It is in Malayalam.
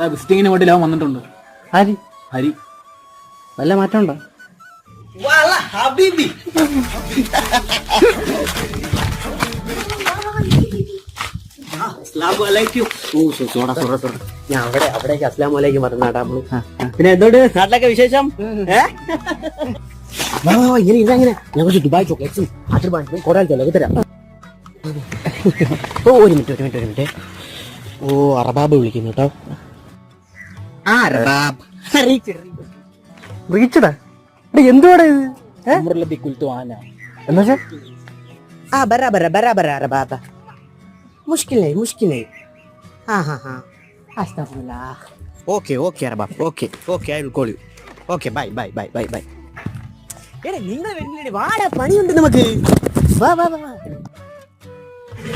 വിസിറ്റിങ്ങിന് വേണ്ടി അവൻ വന്നിട്ടുണ്ട്. ഹരി ഹരി വല്ല മാറ്റമുണ്ടോ? ഞാൻ അവിടേക്ക് അസ്ലാമലൈക്കും പറഞ്ഞാട്ടാ നമ്മള്. പിന്നെ എന്തുകൊണ്ട് നാട്ടിലൊക്കെ വിശേഷം? ഇങ്ങനെ ഇങ്ങനെ ഞാൻ കുറച്ച് ദുബായ് ചോക്ലേറ്റ്സും അതിർബാൻസും കുറെ ചെലവ് തരാം. ഒരു മിനിറ്റ്. ഓ അറബാബ് വിളിക്കുന്നു കേട്ടോ. റീച്ചടാ എന്തുവാടാ ഇത്? എന്താ ബരാബര അറബാബ മുഷ്കിലേ ഓക്കെ അറബാബ് okay I will call you. Okay bye. എടാ നിങ്ങൾ വരുന്നില്ലേ? വാടാ, പണിയുണ്ട് നമുക്ക്. വാ.